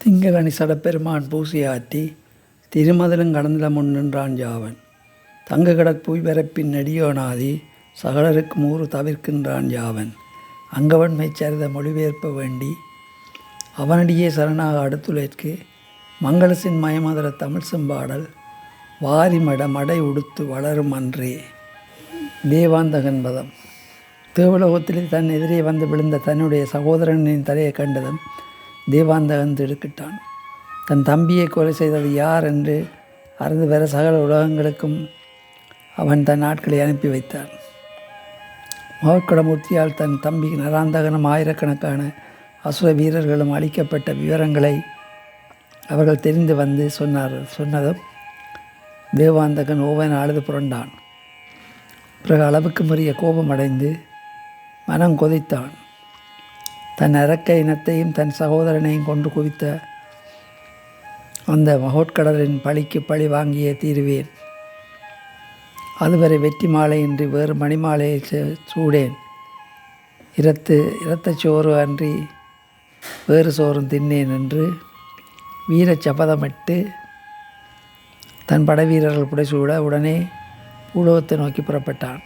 திங்களணி சடப்பெருமான் பூசியாற்றி திருமதிலும் கடந்தில முன்னின்றான் Javan. தங்க கடற்புய் பரப்பின் நெடியோனாதி சகலருக்கு மூறு தவிர்க்கின்றான் Javan. அங்கவன் மெய்ச்சரித மொழிபெயர்ப்ப வேண்டி அவனடியே சரணாக அடுத்துழைற்கு மங்களசின் மயமதுர தமிழ் செம்பாடல் வாரிமட மடை உடுத்து வளரும் அன்றே. தேவாந்தகன் பதம். தேவலோகத்திலே தன் எதிரே வந்து விழுந்த தன்னுடைய சகோதரனின் தலையை கண்டதும் தேவாந்தகன் திடுக்கிட்டான். தன் தம்பியை கொலை செய்தது யார் என்று அறிந்து வர சகல உலகங்களுக்கும் அவன் தன் ஆட்களை அனுப்பி வைத்தான். மகோட்கடமூர்த்தியால் தன் தம்பி நராந்தகனும் ஆயிரக்கணக்கான அசுர வீரர்களும் அளிக்கப்பட்ட விவரங்களை அவர்கள் தெரிந்து வந்து சொன்னதும் தேவாந்தகன் ஓவன் அழுது புரண்டான். பிறகு அளவுக்கு மீறிய கோபம் அடைந்து மனம் கொதித்தான். தன் அரக்க இனத்தையும் தன் சகோதரனையும் கொண்டு குவித்த அந்த மகோட்கடலின் பழிக்கு பழி வாங்கியே தீருவேன். அதுவரை வெற்றி மாலையின்றி வேறு மணிமாலையை சூடேன். இரத்தச் சோறு அன்றி வேறு சோறும் தின்னேன் என்று வீர சபதமிட்டு தன் படைவீரர்கள் புடைசூட உடனே பூலோகத்தை நோக்கி புறப்பட்டான்.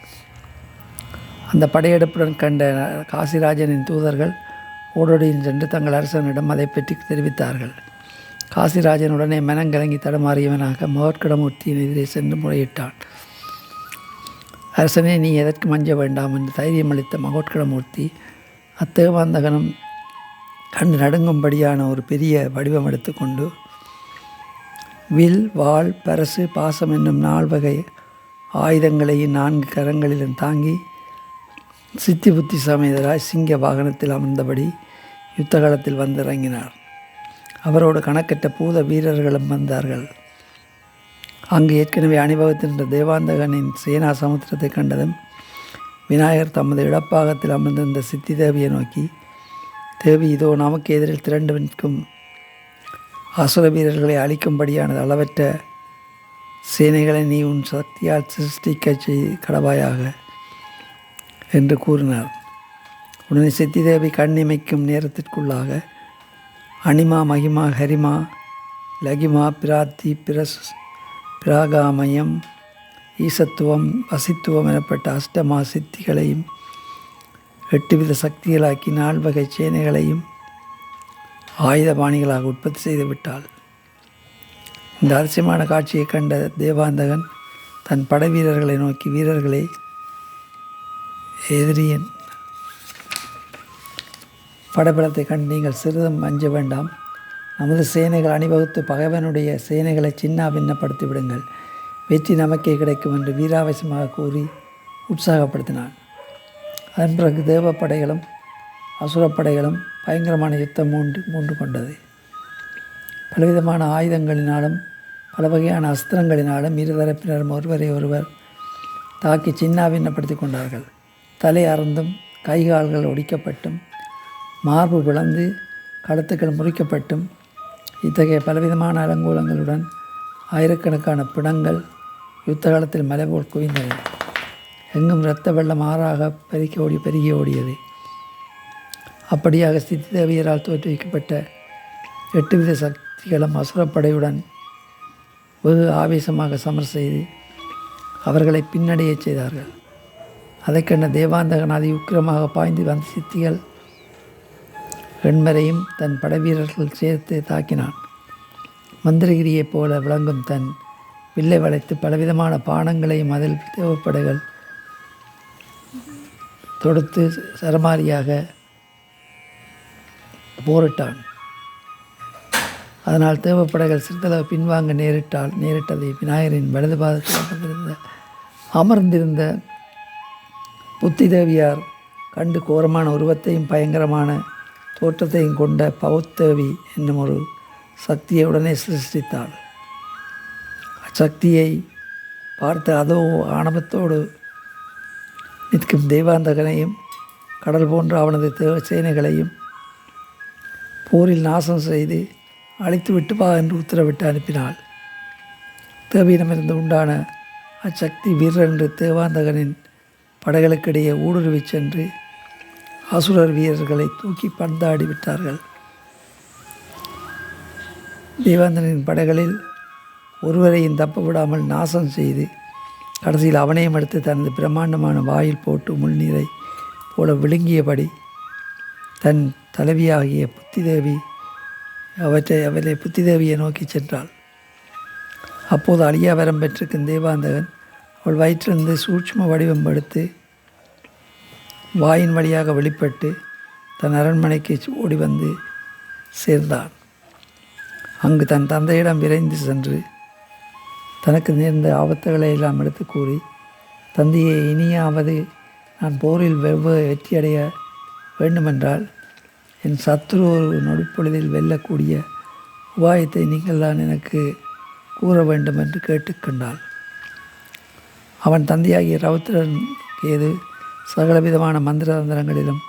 அந்த படையெடுப்புடன் கண்ட காசிராஜனின் தூதர்கள் ஓடோடியில் சென்று தங்கள் அரசனிடம் அதை பற்றி தெரிவித்தார்கள். காசிராஜன் உடனே மனங்கலங்கி தடமாறியவனாக மகோட்கடமூர்த்தியின் எதிரே சென்று முறையிட்டான். அரசனே, நீ எதற்கு மஞ்ச வேண்டாம் என்று தைரியம் அளித்த மகோட்கடமூர்த்தி அத்தேவாந்தகனும் கண்டு நடுங்கும்படியான ஒரு பெரிய வடிவம் எடுத்துக்கொண்டு வில், வாள், பரசு, பாசம் என்னும் 4 வகை ஆயுதங்களையும் 4 கரங்களிலும் தாங்கி சித்தி புத்தி சமேதராய் சிங்க வாகனத்தில் அமர்ந்தபடி யுத்த காலத்தில் வந்திறங்கினார். அவரோடு கணக்கற்ற பூத வீரர்களும் வந்தார்கள். அங்கு ஏற்கனவே அணிவகுத்திருந்த தேவாந்தகனின் சேனா சமுத்திரத்தை கண்டதும் விநாயகர் தமது இடப்பாகத்தில் அமர்ந்திருந்த சித்தி தேவியை நோக்கி, தேவி, இதோ நமக்கு எதிரில் திரண்டு நிற்கும் அசுர வீரர்களை அழிக்கும்படியானது அளவற்ற சேனைகளை நீ உன் சக்தியால் சிருஷ்டிக்க கடவாயாக என்று கூறினார். உடனே சித்திதேவி கண்ணிமைக்கும் நேரத்திற்குள்ளாக அனிமா, மகிமா, ஹரிமா, லகிமா, பிராத்தி, பிராகாமயம், ஈசத்துவம், வசித்துவம் எனப்பட்ட அஷ்டமா சித்திகளையும் 8 வித சக்திகளாக்கி 4 வகை சேனைகளையும் ஆயுதபாணிகளாக உற்பத்தி செய்து விட்டாள். இந்த அதிசயமான காட்சியை கண்ட தேவாந்தகன் தன் படை வீரர்களை நோக்கி, வீரர்களே, எதிரியின் படைபலத்தை கண்டு நீங்கள் சிறிதும் அஞ்ச வேண்டாம். நமது சேனைகள் அணிவகுத்து பகைவனுடைய சேனைகளை சின்ன பின்னப்படுத்தி விடுங்கள். வெற்றி நமக்கே கிடைக்கும் என்று வீராவேசமாக கூறி உற்சாகப்படுத்தினான். அதன் பிறகு தேவப்படைகளும் அசுரப்படைகளும் பயங்கரமான யுத்தம் மூண்டு கொண்டது. பலவிதமான ஆயுதங்களினாலும் பல வகையான அஸ்திரங்களினாலும் இருதரப்பினரும் ஒருவரை ஒருவர் தாக்கி சின்னாபின்னப்படுத்தி கொண்டார்கள். தலை அறந்தும் கைகால்கள் ஒடிக்கப்பட்டும் மார்பு பிளந்து கழுத்துக்கள் முறிக்கப்பட்டும் இத்தகைய பலவிதமான அலங்கோலங்களுடன் ஆயிரக்கணக்கான பிணங்கள் யுத்த காலத்தில் மலை போல் குவிந்தன. எங்கும் இரத்த வெள்ளம் ஆறாக பெருகி ஓடியது. அப்படியாக சித்தி தேவியரால் தோற்றுவிக்கப்பட்ட 8 வித சக்திகளும் அசுரப்படையுடன் வெகு ஆவேசமாக சமர் செய்து அவர்களை பின்னடையச் செய்தார்கள். அதை கண்ட தேவாந்தகன் அதி உக்கிரமாக பாய்ந்து வந்த சித்திகள் எண்மரையும் தன் படைவீரர்கள் சேர்த்து தாக்கினான். மந்திரகிரியைப் போல விளங்கும் தன் வில்லை வளைத்து பலவிதமான பானங்களையும் அதில் தேவப்படைகள் தொடுத்து சரமாரியாக போரிட்டான். அதனால் தேவப்படைகள் சிறிதளவு பின்வாங்க நேரிட்டதை விநாயகரின் வலது பாதத்தில் அமர்ந்திருந்த புத்தி தேவியார் கண்டு கோரமான உருவத்தையும் பயங்கரமான தோற்றத்தையும் கொண்ட பௌத்தேவி என்னும் ஒரு சக்தியை உடனே சிருஷ்டித்தாள். அச்சக்தியை பார்த்து அதோ ஆணவத்தோடு நிற்கும் தெய்வாந்தகனையும் கடல் போன்ற அவனது சேனைகளையும் போரில் நாசம் செய்து அழித்து விட்டு வா என்று உத்தரவிட்டு அனுப்பினாள். தேவியிடமிருந்து உண்டான அச்சக்தி வீரரென்று தேவாந்தகனின் படைகளுக்கிடையே ஊடுருவி சென்று அசுரர் வீரர்களை தூக்கி பந்தாடி விட்டார்கள். தேவேந்திரனின் படைகளில் ஒருவரையும் தப்ப விடாமல் நாசம் செய்து கடைசியில் அவனையும் எடுத்து தனது பிரம்மாண்டமான வாயில் போட்டு முள்நீரை போல விழுங்கியபடி தன் தலைவியாகிய புத்திதேவி அவளை புத்திதேவியை நோக்கி சென்றாள். அப்போது அழியா வரம் பெற்றிருக்கும் தேவாந்தகன் அவள் வயிற்றிலிருந்து சூட்சும வடிவம் எடுத்து வாயின் வழியாக வெளிப்பட்டு தன் அரண்மனைக்கு ஓடி வந்து சேர்ந்தான். அங்கு தன் தந்தையிடம் விரைந்து சென்று தனக்கு நேர்ந்த ஆபத்துகளை எல்லாம் எடுத்து கூறி, தந்தையை இனியாவது நான் போரில் வெற்றியடைய வேண்டுமென்றால் என் சத்ரு ஒரு நொடிப்பொழுதில் வெல்லக்கூடிய உபாயத்தை நீங்கள் தான் எனக்கு கூற வேண்டும் என்று கேட்டுக்கொண்டாள். அவன் தந்தையாகிய ரவுத்திரன் கேது சகலவிதமான மந்திரதந்திரங்களிலும்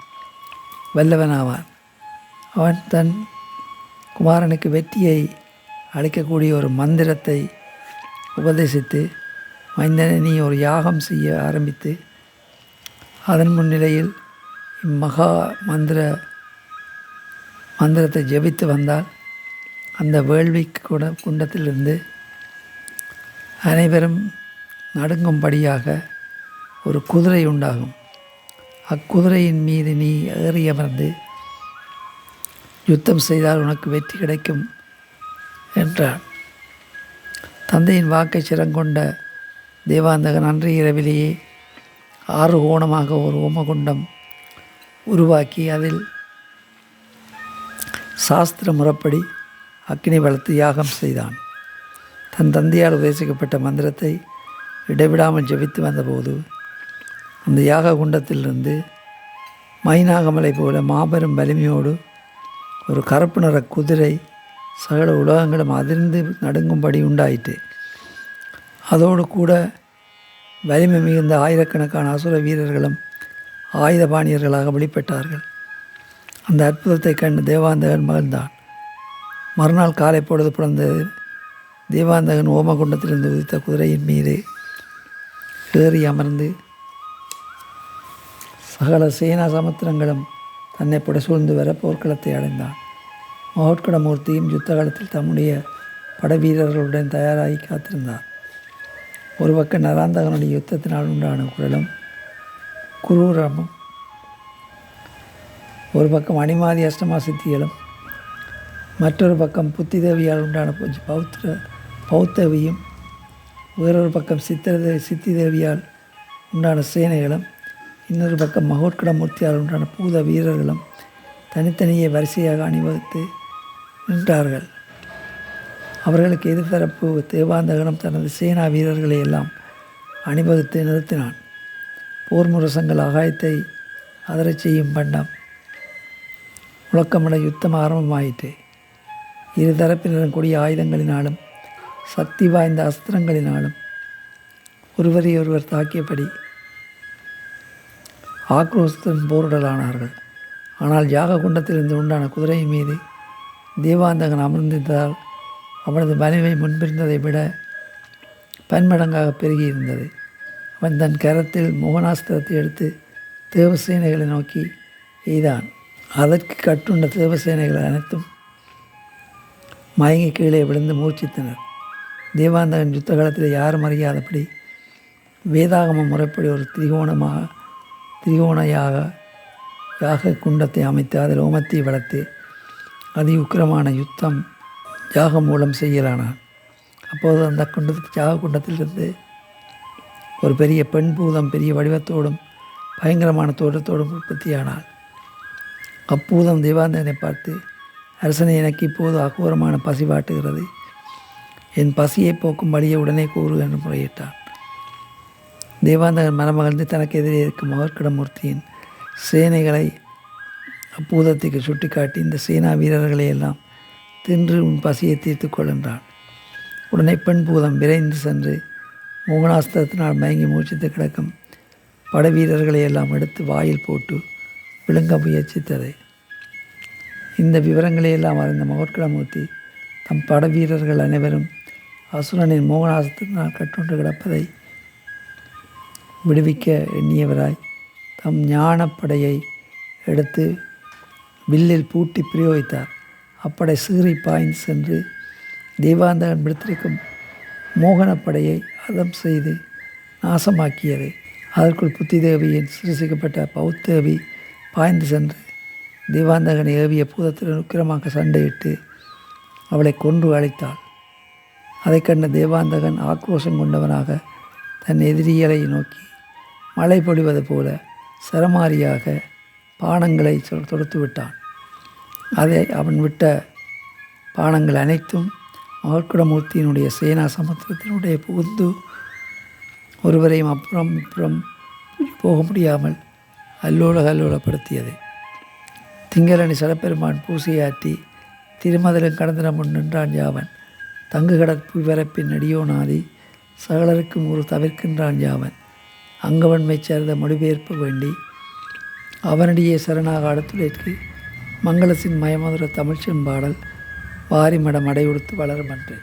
வல்லவனாவான். அவன் தன் குமாரனுக்கு வெற்றியை அளிக்கக்கூடிய ஒரு மந்திரத்தை உபதேசித்து, மைந்தனை நீ ஒரு யாகம் செய்ய ஆரம்பித்து அதன் முன்னிலையில் இம்மகா மந்திரத்தை ஜெபித்து வந்தால் அந்த வேள்வி குண்டத்திலிருந்து அனைவரும் நடுங்கும்படியாக ஒரு குதிரை உண்டாகும். அக்குதிரையின் மீது நீ ஏறி அமர்ந்து யுத்தம் செய்தால் உனக்கு வெற்றி கிடைக்கும் என்றான். தந்தையின் வாக்கை சிறங்கொண்ட தேவாந்தகன் அன்றைய இரவிலேயே 6 கோணமாக ஒரு ஓமகுண்டம் உருவாக்கி அதில் சாஸ்திர முறைப்படி அக்கினி வளர்த்து யாகம் செய்தான். தன் தந்தையால் உபதேசிக்கப்பட்ட மந்திரத்தை இடைவிடாமல் ஜெபித்து வந்தபோது அந்த யாக குண்டத்திலிருந்து மைனாகமலை போல மாபெரும் வலிமையோடு ஒரு கருப்பு நிற குதிரை சகல உலகங்களும் அதிர்ந்து நடுங்கும்படி உண்டாயிற்று. அதோடு கூட வலிமை மிகுந்த ஆயிரக்கணக்கான அசுர வீரர்களும் ஆயுதபாணியர்களாக வெளிப்பட்டார்கள். அந்த அற்புதத்தை கண்டு தேவாந்தகன் மகிழ்ந்தான். மறுநாள் காலை பொழுது புலர்ந்தது. தேவாந்தகன் ஓமகுண்டத்திலிருந்து உதித்த குதிரையின் மீது ஏறி அமர்ந்து சகல சேனா சமுத்திரங்களும் தன்னை புட சூழ்ந்து வர போர்க்களத்தை அடைந்தான். மகோட்கடமூர்த்தியும் யுத்த காலத்தில் தம்முடைய படவீரர்களுடன் தயாராகி காத்திருந்தார். ஒரு பக்கம் நராந்தகனுடைய யுத்தத்தினால் உண்டான குரலும் குரூரமும், ஒரு பக்கம் அணிமாதி அஷ்டமா சித்திகளும், மற்றொரு பக்கம் புத்திதேவியால் உண்டான பௌத்தவியும், வேறொரு பக்கம் சித்தி தேவியால் உண்டான சேனைகளும், இன்னொரு பக்கம் மகோட்கடமூர்த்தியால் உண்டான பூத வீரர்களும் தனித்தனியே வரிசையாக அணிவகுத்து நின்றார்கள். அவர்களுக்கு எதிர்த்தரப்பு தேவாந்தகனும் தனது சேனா வீரர்களை எல்லாம் அணிவகுத்து நிறுத்தினான். போர் முரசங்கள் ஆகாயத்தை அதரச் செய்யும் வண்ணம் முழக்கமிட யுத்தம் ஆரம்பமாயிற்று. இரு தரப்பினரும் கூடிய ஆயுதங்களினாலும் சக்தி வாய்ந்த அஸ்திரங்களினாலும் ஒருவரையொருவர் தாக்கியபடி ஆக்ரோஷத்துடன் போரிடலானார்கள். ஆனால் யாக குண்டத்திலிருந்து உண்டான குதிரை மீது தேவாந்தகன் அமர்ந்திருந்ததால் அவனது வலிமை முன்பிருந்ததை விட பன்மடங்காக பெருகியிருந்தது. அவன் தன் கரத்தில் மோகனாஸ்திரத்தை எடுத்து தேவசேனைகளை நோக்கி எய்தான். அதற்கு கட்டுண்ட தேவசேனைகள் அனைத்தும் மயங்கி கீழே விழுந்து மூர்ச்சித்தனர். தேவாந்தகன் யுத்த காலத்தில் யாரும் அறியாதபடி வேதாகம முறைப்படி ஒரு யாக குண்டத்தை அமைத்து அதில் ஓமத்தை வளர்த்து அதி உக்கிரமான யுத்தம் யாகம் மூலம் செய்யலானான். அப்போது அந்த யாக குண்டத்திலிருந்து ஒரு பெரிய பெண் பூதம் பெரிய வடிவத்தோடும் பயங்கரமான தோற்றத்தோடும் உற்பத்தியானாள். அப்பூதம் தேவாந்தகனை பார்த்து, அரசனை எனக்கு இப்போது அகோரமான பசி வாட்டுகிறது. என் பசியை போக்கும் வழியை உடனே கூறு என்று முறையிட்டான். தேவாந்தகன் மனமகிழ்ந்து தனக்கு எதிரே இருக்கும் மகோட்கடமூர்த்தியின் சேனைகளை அப்பூதத்துக்கு சுட்டிக்காட்டி, இந்த சேனா வீரர்களை எல்லாம் தின்று உன் பசியை தீர்த்து கொள்கின்றான். உடனே பெண் பூதம் விரைந்து சென்று மோகனாஸ்திரத்தினால் மயங்கி மூச்சித்து கிடக்கும் பட வீரர்களை எல்லாம் எடுத்து வாயில் போட்டு விழுங்க முயற்சித்தது. இந்த விவரங்களை எல்லாம் அறிந்த மகோட்கடமூர்த்தி தம் பட வீரர்கள் அனைவரும் அசுரனின் மோகனாஸ்திரத்தினால் கட்டுண்டு கிடப்பதை விடுவிக்க எண்ணியவராய் தம் ஞானப்படையை எடுத்து வில்லில் பூட்டி பிரயோகித்தார். அப்படை சீறி பாய்ந்து சென்று தேவாந்தகன் விடுத்திருக்கும் மோகனப்படையை அதம் செய்து நாசமாக்கியது. அதற்குள் புத்தி தேவியின் சிருஷிக்கப்பட்ட பௌத்தேவி பாய்ந்து சென்று தேவாந்தகனை ஏவிய பூதத்துடன் உக்கிரமாக சண்டையிட்டு அவளை கொன்று அழைத்தாள். அதை கண்ட தேவாந்தகன் ஆக்ரோஷம் கொண்டவனாக தன் எதிரிகளை நோக்கி மழை பொழிவது போல சரமாரியாக பானங்களை தொடுத்து விட்டான். அதை அவன் விட்ட பானங்கள் அனைத்தும் மகர்குடமூர்த்தியினுடைய சேனா சமுத்திரத்தினுடைய புகுந்து ஒருவரையும் அப்புறம் இப்புறம் போக முடியாமல் அல்லோலப்படுத்தியது. திங்களணி சடப்பெருமான் பூசையாற்றி திருமதிலும் கடந்திட முன் நின்றான் யாவன். தங்கு கடற்பு வரப்பின் நெடியோனாதி சகலருக்கும் ஒரு தவிர்க்கின்றான் யாவன். அங்கவன்மை சேர்ந்த மொழிபெயர்ப்பு வேண்டி அவனடியே சரணாக அடுத்துடைக்கு மங்களசின் மயமதுர தமிழ் செம்பாடல் வாரிமடம் அடையுடுத்து வளரும் அன்று.